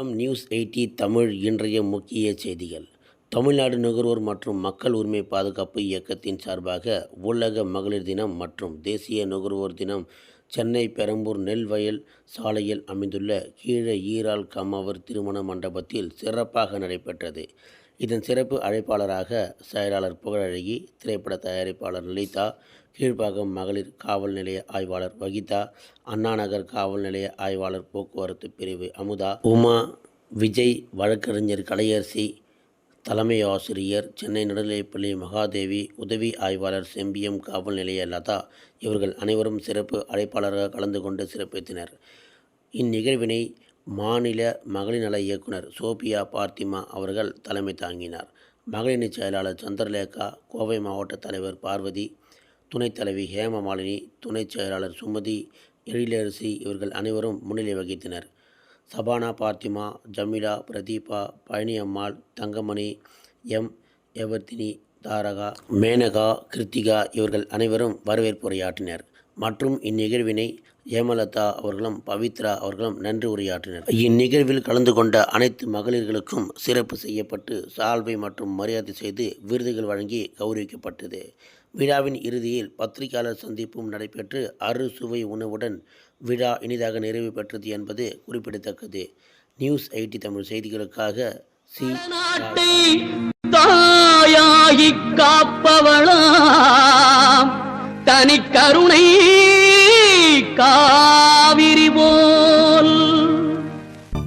வணக்கம். நியூஸ் 80 தமிழ் இன்றைய முக்கிய செய்திகள். தமிழ்நாடு நுகர்வோர் மற்றும் மக்கள் உரிமை பாதுகாப்பு இயக்கத்தின் சார்பாக உலக மகளிர் தினம் மற்றும் தேசிய நுகர்வோர் தினம் சென்னை பெரம்பூர் நெல்வயல் சாலையில் அமைந்துள்ள கீழ ஈரால் கம்மாவர் திருமண மண்டபத்தில் சிறப்பாக நடைபெற்றது. இதன் சிறப்பு அழைப்பாளராக செயலாளர் புகழழகி, திரைப்பட தயாரிப்பாளர் லலிதா, கீழ்ப்பாக்கம் மகளிர் காவல் நிலைய ஆய்வாளர் வகிதா, அண்ணாநகர் காவல் நிலைய ஆய்வாளர் போக்குவரத்து பிரிவு அமுதா, உமா, விஜய், வழக்கறிஞர் கலையரசி, தலைமை ஆசிரியர் சென்னை நடுநிலைப்பள்ளி மகாதேவி, உதவி ஆய்வாளர் செம்பியம் காவல் நிலைய லதா இவர்கள் அனைவரும் சிறப்பு அழைப்பாளராக கலந்து கொண்டு சிறப்பித்தனர். இந்நிகழ்வினை மாநில மகளிர் நல இயக்குனர் சோபியா பார்த்திமா அவர்கள் தலைமை தாங்கினார். மகளிரணி செயலாளர் சந்திரலேகா, கோவை மாவட்ட தலைவர் பார்வதி, துணைத் தலைவி ஹேமமாலினி, துணைச் செயலாளர் சுமதி, எழிலரசி இவர்கள் அனைவரும் முன்னிலை வகித்தனர். சபானா பார்த்திமா, ஜமீலா, பிரதீபா, பழனியம்மாள், தங்கமணி, எம் எவர்த்தினி, தாரகா, மேனகா, கிருத்திகா இவர்கள் அனைவரும் வரவேற்புரையாற்றினர். மற்றும் இந்நிகழ்வினை ஹேமலதா அவர்களும் பவித்ரா அவர்களும் நன்றி உரையாற்றினர். இந்நிகழ்வில் கலந்து கொண்ட அனைத்து மகளிர்களுக்கும் சிறப்பு செய்யப்பட்டு சால்வை மற்றும் மரியாதை செய்து விருதுகள் வழங்கி கௌரவிக்கப்பட்டது. விழாவின் இறுதியில் பத்திரிகையாளர் சந்திப்பும் நடைபெற்று அறுசுவை உணவுடன் விழா இனிதாக நிறைவு பெற்றது என்பது குறிப்பிடத்தக்கது. நியூஸ் 80 தமிழ் செய்திகளுக்காக சி. தாயாகி காப்பவளாம் தனி கருணை காவிரி போல்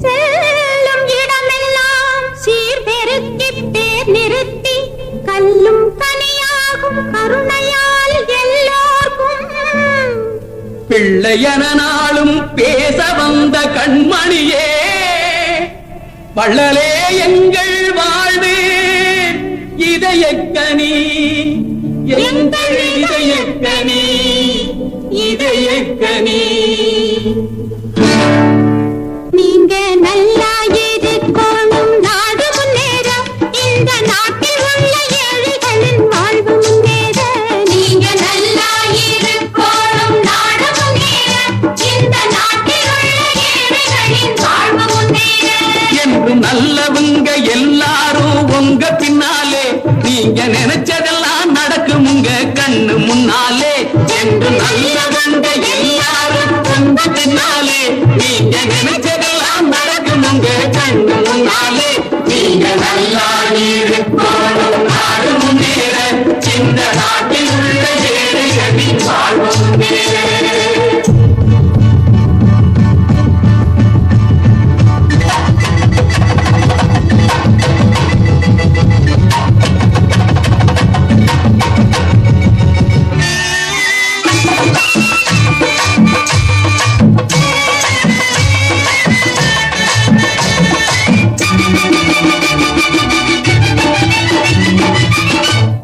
செல்லும் இடமெல்லாம் சீர்பெருக்கி பேர் நிறுத்தி கல்லும் கனியாகும் கருணையால் எல்லோர்க்கும் பிள்ளையன நாளும் பேச வந்த கண்மணியே, வள்ளலே எங்கள் வாழ்வு இதயக்கனி, எங்கள் இதயக்கனி, இதயக்கனி. நீங்க நல்லா இருக்கணும், நாடு முன்னேற, இந்த நாட்டில் உள்ள ஏழைகளின் வாழ்வு முன்னேற. நீங்க நல்லா இருக்கணும், நாடு முன்னேற, இந்த நாட்டில் உள்ள ஏழைகளின் வாழ்வு முன்னேற. என்று நல்லவங்க எல்லாரும் உங்க பின்னாலே, நீங்க நினைச்சதெல்லாம் நடக்கும் உங்க கண்ணு முன்னாலே. என்று நல்லவங்க எல்லாரும் உங்க பின்னாலே, நீங்க நினைச்சதெல்லாம் நடக்கும் உங்க கண்ணு முன்னாலே. நீங்க நல்லா இருக்கணும், நாடு முன்னேற, இந்த நாட்டில் உள்ள ஏழைகளின் வாழ்வு முன்னேற.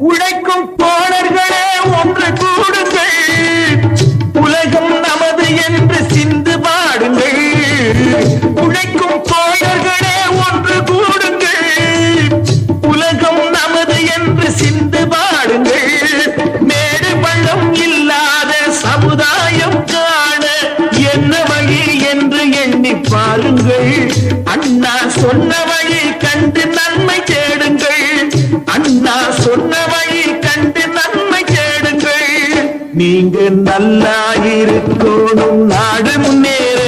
உழைக்கும் தோழர்களே ஒன்று கூடுங்கள், உலகம் நமது என்று சிந்து பாடுங்கள். உழைக்கும் தோழர்களே ஒன்று கூடுங்கள், உலகம் நமது என்று சிந்து பாடுங்கள். மேடு பள்ளம் இல்லாத சமுதாயம் காண என்ன வழி என்று எண்ணி பாருங்கள். அண்ணா சொன்ன வழி கண்டு நன்மை தேடுங்கள், அண்ணா சொன்ன வழி கண்டு நன்மை தேடுங்கள். நீங்க நல்லா இருக்கணும், நாடு முன்னேற,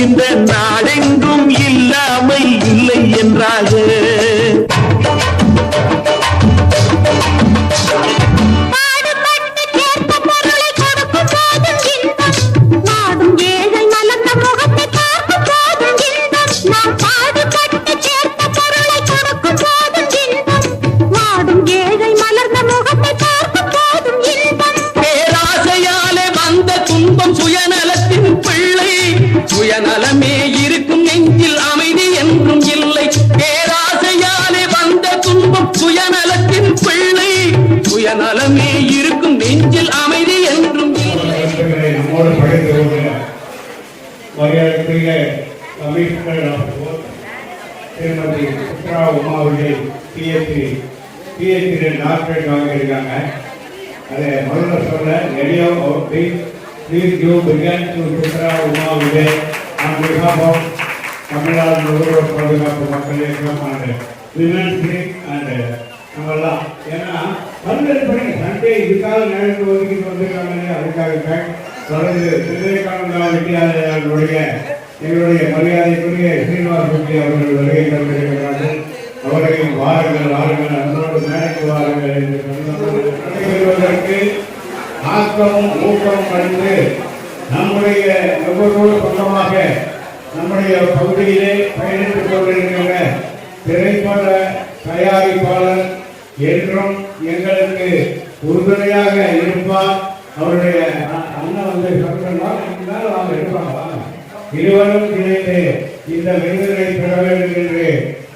இந்த நாடெங்கும் இல்லாமை இல்லை என்றாக. பாடுபட்டு கேட்ப பொருளை கொடுக்கும் போதும் இன்பம், நாடும் ஏழை மலர்ந்த முகத்தை பார்க்கும் போதும் இன்பம். நாம் பாடுபட்டு கேட்ப பொருளை கொடுக்கும் போதும் இன்பம், நாடும் ஏழை மலர்ந்த முகத்தை பார்க்கும் போதும் இன்பம். பேராசையாலே வந்த துன்பம் சுயநலத்தின் பிள்ளை, சுயநலமே இருக்கும் நெஞ்சில் அமைதி என்றும் இல்லை. பேராசையாலே வந்த துன்பம் சுயநலத்தின் பிள்ளை, சுயநலமே இருக்கும் நெஞ்சில் அமைதி என்றும் இல்லை. நம்மோடு படைத்தவர்கள் மரியாதைக்குரிய கமிஷனர் ஆஃப் போர்ட் திருமதி சுத்ரா உமா அவர்கள் PhD டாக்டரேட் வாங்கியிருக்காங்க. அதை முதல்ல சொல்ல ரெடியோ please give big hand to Suthra Uma அவர்கள் on behalf of தமிழ்நாடு நுகர்வோர் பாதுகாப்பு மக்கள் இயக்கம் அண்ட் விமன்ஸ் லீக் அண்ட் நம்மெல்லாம். ஏன்னா பல்வேறு பணி சண்டே இதுக்காக நேரத்தில் ஒதுக்கிட்டு வந்திருக்காங்க. அதுக்காக தொடர்ந்து விவேகானந்தா வித்யாலயாவுடைய எங்களுடைய மரியாதைக்குரிய ஸ்ரீனிவாஸ் ரெட்டி அவர்கள் வருகை தந்திருக்கிறார்கள். அவரையும் வாருங்கள் வாருங்கள் அன்போடு மேடைக்கு வாருங்கள் என்று நடைபெறுவதற்கு ஆக்கமும் ஊக்கமும் அளித்து நம்முடைய நுகர்வோர் சொந்தமாக நம்முடைய பகுதியிலே பயணித்துக் கொண்டிருக்கின்ற திரைப்பட தயாரிப்பாளர் என்றும் எங்களுக்கு உறுதுணையாக இருப்பார். அவருடைய அண்ணன் வந்து வாங்க இருப்பாங்க. இருவரும் இணைந்து இந்த விருதுகளை பெற வேண்டும் என்று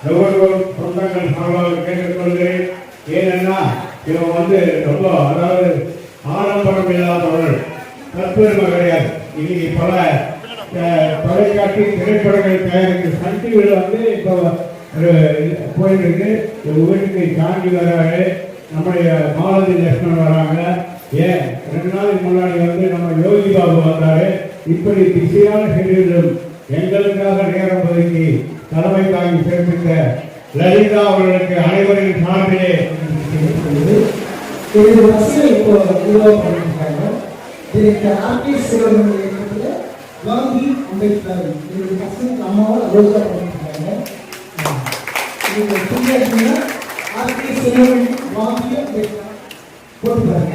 நுகர்வோர் சொந்தங்கள் சார்பாக கேட்டுக்கொள்கிறேன். ஏனென்னா இவன் வந்து ரொம்ப அதாவது ஆடம்பரம் இல்லாதவர்கள், தற்பெருமை கிடையாது. இன்னைக்கு பல தொலைக்காட்சி திரைப்படங்கள் தயாரிக்கிற சன் டிவியில் வந்து இப்போ போயிருக்கு. வீட்டுக்கு சாந்தி வராரு, நம்முடைய மாலதி லட்சுமணன் வராங்க. ஏன் 2 நாளைக்கு முன்னாடி வந்து நம்ம யோகி பாபு வந்தாரு. இப்படி பிஸியான ஷெடியூலும் எங்களுக்காக நேரம் ஒதுக்கி தலைமை தாங்கி சிறப்பித்த லலிதா அவர்களுக்கு அனைவரின் சார்பிலே இப்போ உருவாக்கியிருக்காங்க. காந்தி அம்பேத்கர் அம்மாவோட ரோஜா பண்ணியிருக்காங்க. காந்தி அம்பேத்கர் போட்டுருக்காங்க.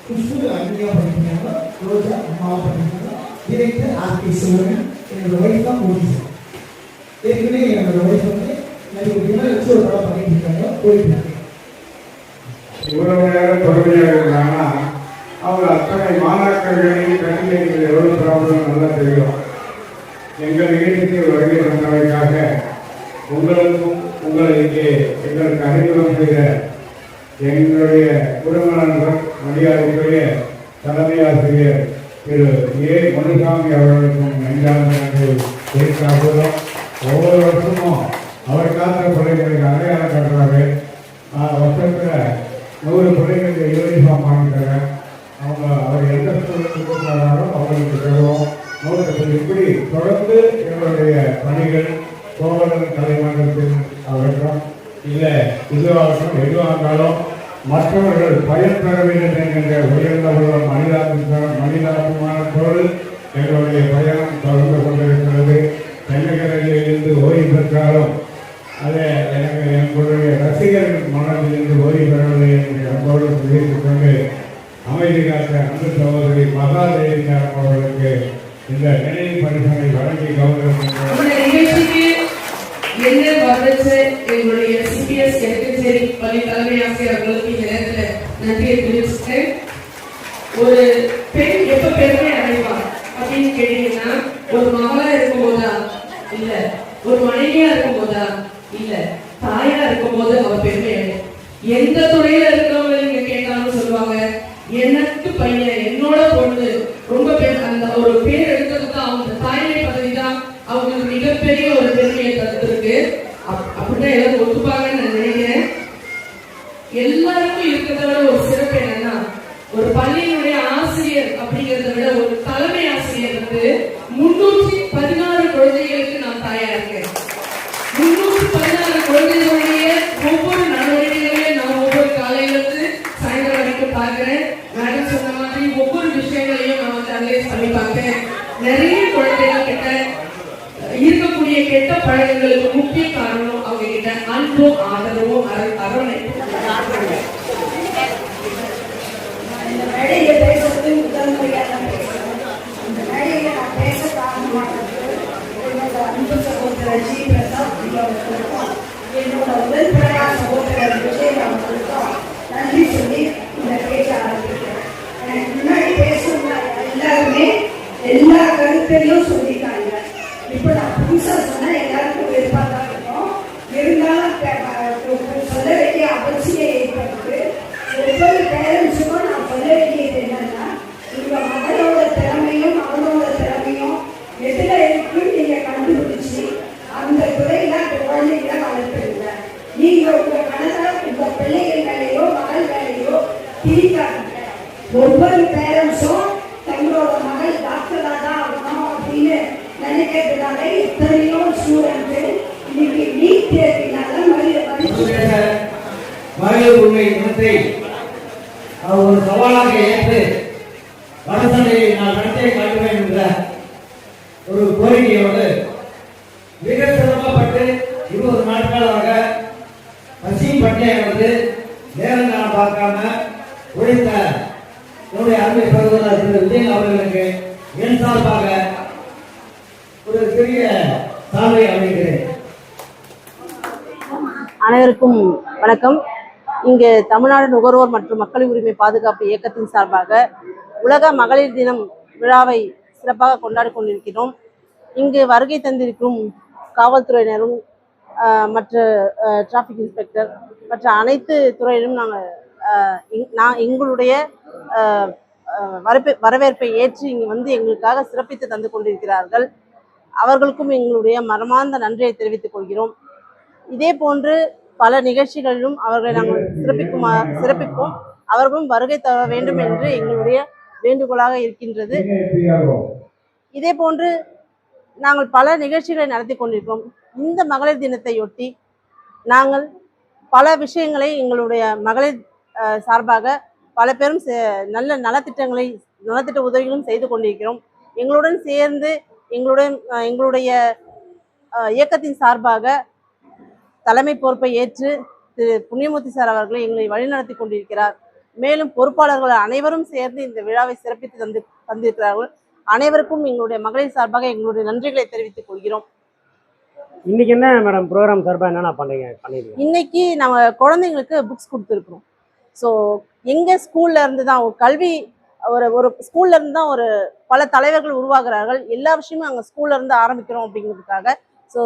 குஷ்பு அன்னியா பண்ணியிருக்காங்க, ரோஜா அம்மாவை பண்ணியிருக்காங்க. டிரெக்டர் ஆர்கே சிவன் என்னோட ஒய்ஃப் தான் போலீஸ். ஏற்கனவே என்னோட ஒய்ஃப் வந்து வச்சு ஒரு படம் பண்ணிட்டு இருக்காங்க, போயிட்டு இருக்காங்க. இவ்வளவு நேரம் பொறுமையாக இருக்கிறாங்கன்னா அவங்க அத்தனை மாணாக்கர்களையும் கல்வியில் எவ்வளவு ப்ராப்ளம் நல்லா தெரியும். எங்கள் வீட்டுக்கு வருகை தந்தவைக்காக உங்களுக்கும் உங்களுக்கு அறிமுகம் செய்த எங்களுடைய குடும்ப நண்பர் மரியாதைக்குரிய தலைமை ஆசிரியர் திரு ஏ முனுசாமி அவர்களுக்கும் நெஞ்சார்ந்த இருக்கிறோம். ஒவ்வொரு வருஷமும் அவர் காத்த பிள்ளைகளுக்கு அடையாளம் கட்டுறாரு. வருஷத்தில் 100 பிள்ளைகளுக்கு யூனிஃபார்ம் வாங்கிட்டாங்க. அவர் எந்த ஸ்கூலுக்கு கூப்பிடுறாரோ அவங்களுக்கு தருவோம். 100 இப்படி தொடர்ந்து எங்களுடைய பணிகள் கோவலன் கலைமன்றத்தில் ஆகட்டும் இல்லை இதுவாகட்டும் எதுவாக இருந்தாலும் மற்றவர்கள் பயன் பெற வேண்டும் என்கின்ற உயர்ந்த மனிதாபிமானத்தோடு எங்களுடைய பயணம் தொடர்ந்து கொண்டிருக்கிறது. தென்னகரையிலிருந்து ஓய்வு பெற்றாலும் அதை எங்களுடைய ரசிகர்கள் மனதிலிருந்து ஓய்வு பெறவில்லை என்று அன்போடு தெரிவித்துக் கொண்டு அமைதி காத்த அன்பு சகோதரி மகாதேவி அவர்களுக்கு இந்த நினைவு பரிசனை வழங்கி கௌரவம் என்ன வரவேற்ற எங்களுடைய சிபிஎஸ் எலக்ட்ரிசரி பள்ளி தலைமை ஆசிரியர் அவர்களுக்கு இந்த நேரத்தில் நன்றியை தெரிவிச்சுட்டேன். ஒரு பெண் எப்ப பெருமை அடைவார் அப்படின்னு கேட்டீங்கன்னா, ஒரு மகளா இருக்கும் போதா இல்ல, ஒரு மனைவியா இருக்கும் போதா இல்ல, தாயா இருக்கும் போது அவர் பெருமை அடையும். எந்த துறையில இருக்கிறவங்க நீங்க கேட்டாலும் சொல்லுவாங்க, எனக்கு பையன் என்னோட பொண்ணு ரொம்ப அந்த ஒரு பேர் எடுக்கிறது தான் அவங்க தாய்மை பதவி தான் அவங்களுக்கு மிகப்பெரிய ஒரு பெருமையை தந்திருக்கு. அப்படின்னா எல்லாரும் ஒத்துப்பாங்கன்னு நான் நினைக்கிறேன். எல்லாருக்கும் இருக்கிறத விட ஒரு சிறப்பு என்னன்னா, ஒரு பள்ளியினுடைய ஆசிரியர் அப்படிங்கிறத விட ஒரு தலைமை ஆசிரியர் வந்து 316 குழந்தைகளுக்கு நான் தாயா இருக்கேன். 316 குழந்தைகளுடைய ஒவ்வொரு நடவடிக்கைகளையும் நான் ஒவ்வொரு காலையிலிருந்து சாயந்தரம் வரைக்கும் பார்க்கிறேன். மேடம் சொன்ன மாதிரி ஒவ்வொரு விஷயங்களையும் நான் வந்து அனலைஸ் பண்ணி பார்க்கிறேன். நிறைய குழந்தைகள் கிட்ட இருக்கக்கூடிய கெட்ட பழக்கங்களுக்கு முக்கிய காரணம் அவங்க கிட்ட அன்பும் ஆதரவும் அரவணைப்பும். இந்த மேடையில பேசுறது முதல் முறையாக தான் பேசுறேன். இந்த மேடையில நான் பேச காரணமானது என்னோட அன்பு சகோதரர் ஜி பிரசாத் அவர்களுக்கும் என்னோட உடன்படையா சகோதரர் விஜய் அவர்களுக்கும் நன்றி சொல்லி இந்த பேச ஆரம்பிக்கிறேன். எனக்கு முன்னாடி பேசுறவங்க எல்லாருமே எல்லா கருத்தையும் சொல்லிட்டாங்க. இப்ப நான் புதுசா சொன்னா எல்லாருக்கும் வெறுப்பா தான் இருக்கும். இருந்தாலும் சொல்ல வேண்டிய அவசியம் ஏற்படுது. ஒவ்வொரு பேரண்ட்ஸுக்கும் நான் சொல்ல வேண்டியது என்னன்னா, உங்க மகளோட திறமையும் அவனோட திறமையும் எதுல இருக்குன்னு நீங்க கண்டுபிடிச்சு அந்த துறையில குழந்தைகளை வளர்த்துருங்க. நீங்க உங்க கணவரை உங்க பிள்ளைகள் வேலையோ மகள் வேலையோ திரிக்காதுங்க. ஒவ்வொரு பேரண்ட்ஸும் தங்களோட மகள் டாக்டரா தான் ஆகணும் அப்படின்னு நினைச்சு தினத்தை ஒரு சவாலாக ஏற்று வடசண்டையை நான் நடத்தியே காட்டுவேன் என்ற ஒரு கோரிக்கையோடு மிக சிரமப்பட்டு 20 நாட்களாக பசி பட்டியலிருந்து நேரங்காலம் பார்க்காம உழைத்த என்னுடைய அருமை சகோதரர் திரு விஜயன் அவர்களுக்கு என் சார்பாக ஒரு சிறிய சாலை அமைகிறேன். அனைவருக்கும் வணக்கம். இங்கு தமிழ்நாடு நுகர்வோர் மற்றும் மக்கள் உரிமை பாதுகாப்பு இயக்கத்தின் சார்பாக உலக மகளிர் தினம் விழாவை சிறப்பாக கொண்டாடி கொண்டிருக்கிறோம். இங்கு வருகை தந்திருக்கும் காவல்துறையினரும் மற்ற டிராஃபிக் இன்ஸ்பெக்டர் மற்ற அனைத்து துறையிலும் எங்களுடைய வரவேற்பை ஏற்று இங்கு வந்து எங்களுக்காக சிறப்பித்து தந்து கொண்டிருக்கிறார்கள். அவர்களுக்கும் எங்களுடைய மனமார்ந்த நன்றியை தெரிவித்துக் கொள்கிறோம். இதே போன்று பல நிகழ்ச்சிகளிலும் அவர்களை நாங்கள் சிறப்பிப்போம். அவர்களும் வருகை தர வேண்டும் என்று எங்களுடைய வேண்டுகோளாக இருக்கின்றது. இதே போன்று நாங்கள் பல நிகழ்ச்சிகளை நடத்தி கொண்டிருக்கிறோம். இந்த மகளிர் தினத்தையொட்டி நாங்கள் பல விஷயங்களை எங்களுடைய மகளிர் சார்பாக பல பேரும் நல்ல நலத்திட்ட உதவிகளும் செய்து கொண்டிருக்கிறோம். எங்களுடன் சேர்ந்து எங்களுடைய இயக்கத்தின் சார்பாக தலைமை பொறுப்பை ஏற்று திரு புண்ணியமூர்த்தி சார் அவர்களை எங்களை வழிநடத்தி கொண்டிருக்கிறார். மேலும் பொறுப்பாளர்கள் அனைவரும் சேர்ந்து இந்த விழாவை சிறப்பித்து தந்திருக்கிறார்கள். அனைவருக்கும் எங்களுடைய மகளிர் சார்பாக எங்களுடைய நன்றிகளை தெரிவித்துக் கொள்கிறோம். இன்னைக்கு என்ன மேடம் ப்ரோக்ராம் சார்பாக என்னென்ன பண்ணிருக்கீங்க? இன்னைக்கு நம்ம குழந்தைங்களுக்கு புக்ஸ் கொடுத்துருக்குறோம். ஸோ எங்கள் ஸ்கூல்ல இருந்து தான் கல்வி ஒரு ஸ்கூல்ல இருந்து தான் பல தலைவர்கள் உருவாகிறார்கள். எல்லா விஷயமும் அங்கே ஸ்கூல்ல இருந்து ஆரம்பிக்கிறோம் அப்படிங்கிறதுக்காக ஸோ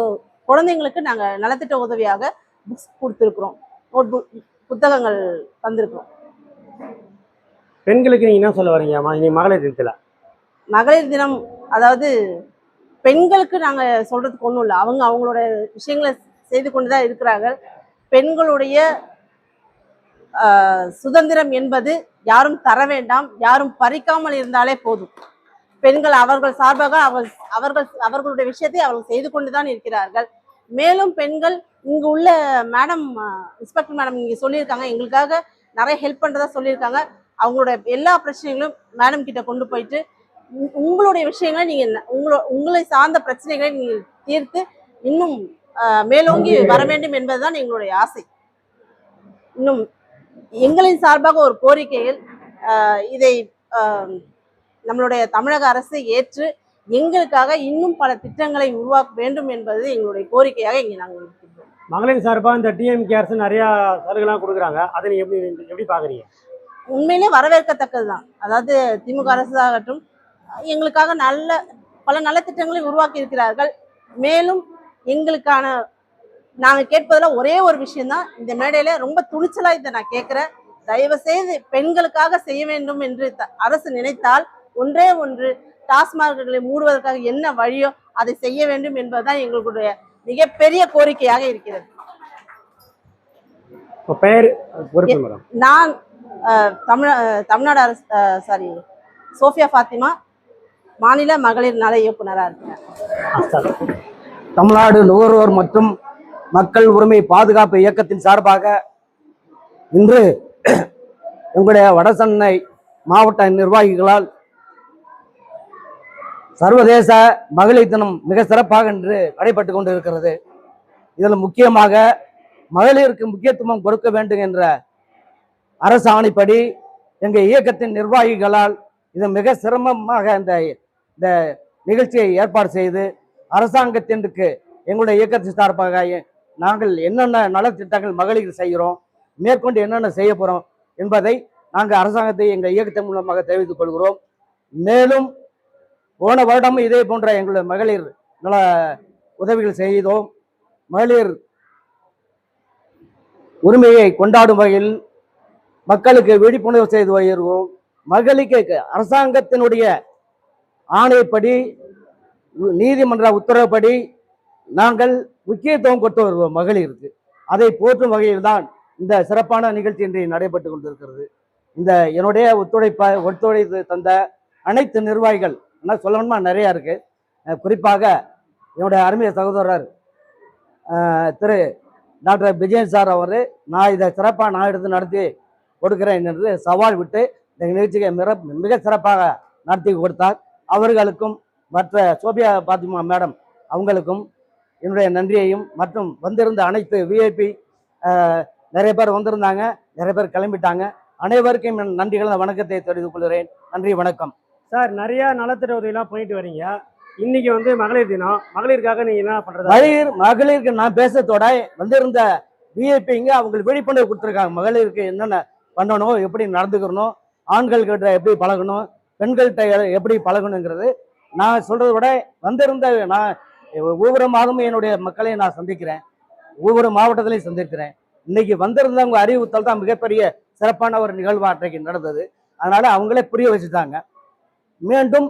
குழந்தைங்களுக்கு நாங்கள் நலத்திட்ட உதவியாக புக்ஸ் கொடுத்துருக்குறோம், புத்தகங்கள் தந்திருக்கிறோம். பெண்களுக்கு நீங்க என்ன சொல்ல வரீங்க மகளிர் தினத்தில்? மகளிர் தினம் அதாவது பெண்களுக்கு நாங்கள் சொல்றதுக்கு ஒன்றும் இல்லை. அவங்களோட விஷயங்களை செய்து கொண்டு தான் இருக்கிறார்கள். பெண்களுடைய சுதந்திரம் என்பது யாரும் தர வேண்டாம், யாரும் பறிக்காமல் இருந்தாலே போதும். பெண்கள் அவர்கள் சார்பாக அவர்களுடைய விஷயத்தை அவர்கள் செய்து கொண்டுதான் இருக்கிறார்கள். மேலும் பெண்கள் இங்கு உள்ள மேடம் இன்ஸ்பெக்டர் மேடம் இங்கே சொல்லியிருக்காங்க, எங்களுக்காக நிறைய ஹெல்ப் பண்ணுறதா சொல்லியிருக்காங்க. அவங்களோட எல்லா பிரச்சனைகளும் மேடம் கிட்ட கொண்டு போயிட்டு உங்களுடைய விஷயங்களை நீங்கள் உங்களை சார்ந்த பிரச்சனைகளை நீங்கள் தீர்த்து இன்னும் மேலோங்கி வர வேண்டும் என்பதுதான் எங்களுடைய ஆசை. இன்னும் எங்களின் சார்பாக ஒரு கோரிக்கையில் இதை நம்மளுடைய தமிழக அரசு ஏற்று எங்களுக்காக இன்னும் பல திட்டங்களை உருவாக்க வேண்டும் என்பது எங்களுடைய கோரிக்கையாக இங்கே நாங்கள் இருக்கின்றோம். மகளிர் சார்பாக இந்த டிஎம்கே அரசு நிறைய சலுகைலாம் கொடுக்குறாங்க, அதை நீங்க எப்படி பாக்குறீங்க? உண்மையிலே வரவேற்கத்தக்கது தான். அதாவது திமுக அரசு ஆகட்டும் எங்களுக்காக பல நல்ல திட்டங்களை உருவாக்கி இருக்கிறார்கள். மேலும் எங்களுக்கான நாங்கள் கேட்பதில் ஒரே ஒரு விஷயம்தான், இந்த மேடையில ரொம்ப துணிச்சலா இதை நான் கேட்கிறேன். தயவு செய்து பெண்களுக்காக செய்ய வேண்டும் என்று அரசு நினைத்தால் ஒன்றே ஒன்று, டாஸ்மார்க்குகளை மூடுவதற்காக என்ன வழியோ அதை செய்ய வேண்டும் என்பதுதான் எங்களுடைய மிகப்பெரிய கோரிக்கையாக இருக்கிறது. நான் தமிழ்நாடு அரசு சோஃபியா ஃபாத்திமா, மாநில மகளிர் நல இயக்குனராக இருக்கிறேன். தமிழ்நாடு நுகர்வோர் மற்றும் மக்கள் உரிமை பாதுகாப்பு இயக்கத்தின் சார்பாக இன்று எங்களுடைய வடசென்னை மாவட்ட நிர்வாகிகளால் சர்வதேச மகளிர் தினம் மிக சிறப்பாக இன்று நடைபெற்று கொண்டு இருக்கிறது. இதில் முக்கியமாக மகளிருக்கு முக்கியத்துவம் கொடுக்க வேண்டும் என்ற அரசு ஆணைப்படி எங்கள் இயக்கத்தின் நிர்வாகிகளால் இது மிக சிரமமாக இந்த நிகழ்ச்சியை ஏற்பாடு செய்து அரசாங்கத்திற்கு எங்களுடைய இயக்கத்தின் சார்பாக நாங்கள் என்னென்ன நலத்திட்டங்கள் மகளிர் செய்கிறோம், மேற்கொண்டு என்னென்ன செய்ய போகிறோம் என்பதை நாங்கள் அரசாங்கத்தை எங்கள் இயக்கத்தின் மூலமாக தெரிவித்துக் கொள்கிறோம். மேலும் போன வருடம் இதே போன்ற எங்களுடைய மகளிர் நல உதவிகள் செய்தோம். மகளிர் உரிமையை கொண்டாடும் வகையில் மக்களுக்கு விழிப்புணர்வு செய்து வருகிறோம். மகளிருக்கு அரசாங்கத்தினுடைய ஆணைப்படி நீதிமன்ற உத்தரவுப்படி நாங்கள் முக்கியத்துவம் கொடுத்து வருவோம் மகளிருக்கு. அதை போற்றும் வகையில் தான் இந்த சிறப்பான நிகழ்ச்சி இன்று நடைபெற்று கொண்டிருக்கிறது. என்னுடைய ஒத்துழைத்து தந்த அனைத்து நிர்வாகிகள் சொல்லணுமா நிறையா இருக்கு. குறிப்பாக என்னுடைய அருமைய சகோதரர் திரு டாக்டர் விஜயன் சார் அவர் இதை சிறப்பாக எடுத்து நடத்தி கொடுக்கிறேன் என்று சவால் விட்டு இந்த நிகழ்ச்சியை மிக சிறப்பாக நடத்தி கொடுத்தார். அவர்களுக்கும் மற்ற சோபியா பாத்திமா மேடம் அவங்களுக்கும் என்னுடைய நன்றியையும், மற்றும் வந்திருந்த அனைத்து விஐபி நிறைய பேர் வந்திருந்தாங்க, நிறைய பேர் கிளம்பிட்டாங்க, அனைவருக்கும் என் நன்றிகள் வணக்கத்தை தெரிவித்துக் கொள்கிறேன். நன்றி, வணக்கம். சார் நிறைய நலத்திட்ட உதவிலாம் பண்ணிட்டு வரீங்க. இன்னைக்கு வந்து மகளிர் தினம், மகளிருக்காக நீங்க என்ன பண்றது? மகளிருக்கு நான் பேசுறதோட வந்திருந்த விஐபிங்க அவங்களுக்கு விழிப்புணர்வு கொடுத்துருக்காங்க. மகளிருக்கு என்னென்ன பண்ணணும், எப்படி நடந்துக்கணும், ஆண்கள் கிட்ட எப்படி பழகணும், பெண்கள்கிட்ட எப்படி பழகணுங்கிறது நான் சொல்றதை விட வந்திருந்த நான் ஒவ்வொரு மாதமும் என்னுடைய மக்களை நான் சந்திக்கிறேன், ஒவ்வொரு மாவட்டத்திலையும் சந்திக்கிறேன். இன்னைக்கு வந்திருந்தவங்க அறிவுறுத்தல் தான் மிகப்பெரிய சிறப்பான ஒரு நிகழ்வாற்றைக்கு நடந்தது. அதனால அவங்களே புரிய வச்சுட்டாங்க. மீண்டும்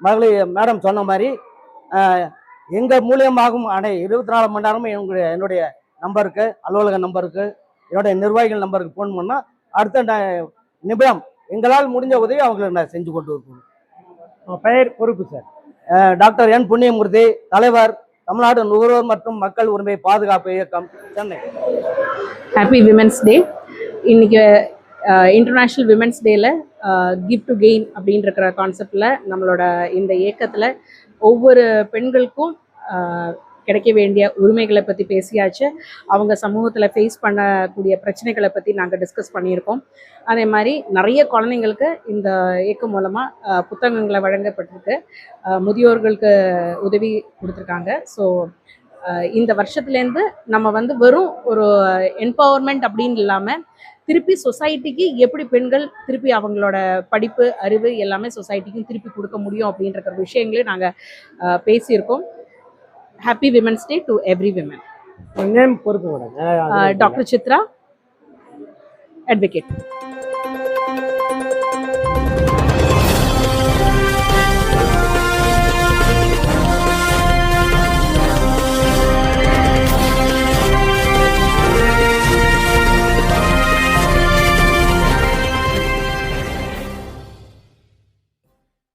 மகளிர் மேடம் சொன்ன மாதிரி எங்கள் மூலியமாகவும் 24 மணி நேரமும் என்னுடைய நம்பருக்கு, அலுவலக நம்பருக்கு, என்னுடைய நிர்வாகிகள் நம்பருக்கு ஃபோன் பண்ணால் அடுத்த நிமிடம் எங்களால் முடிஞ்ச உதவி அவங்களுக்கு நான் செஞ்சு கொண்டு வருவோம். பெயர் பொறுப்பு சார்? டாக்டர் என் புண்ணியமூர்த்தி, தலைவர், தமிழ்நாடு நுகர்வோர் மற்றும் மக்கள் உரிமை பாதுகாப்பு இயக்கம், சென்னை. Happy women's day. இன்னைக்கு இன்டர்நேஷ்னல் விமென்ஸ் டேயில் கிவ் டு கெயின் அப்படின்ற கான்செப்டில் நம்மளோட இந்த இயக்கத்தில் ஒவ்வொரு பெண்களுக்கும் கிடைக்க வேண்டிய உரிமைகளை பற்றி பேசியாச்சு. அவங்க சமூகத்தில் ஃபேஸ் பண்ணக்கூடிய பிரச்சனைகளை பற்றி நாங்கள் டிஸ்கஸ் பண்ணியிருக்கோம். அதே மாதிரி நிறைய குழந்தைங்களுக்கு இந்த இயக்கம் மூலமாக புத்தகங்களை வழங்கப்பட்டிருக்கு, முதியோர்களுக்கு உதவி கொடுத்துருக்காங்க. ஸோ இந்த வருஷத்துலேருந்து நம்ம வந்து வெறும் ஒரு எம்பவர்மெண்ட் அப்படின்னு இல்லாமல் திருப்பி சொசைட்டிக்கு எப்படி பெண்கள் திருப்பி அவங்களோட படிப்பு, அறிவு எல்லாமே சொசைட்டிக்கும் திருப்பி கொடுக்க முடியும் அப்படின்ற விஷயங்களையும் நாங்கள் பேசியிருக்கோம். Happy Women's Day to every woman. Name பொறுப்பு மேடம்? Dr. Chitra, advocate.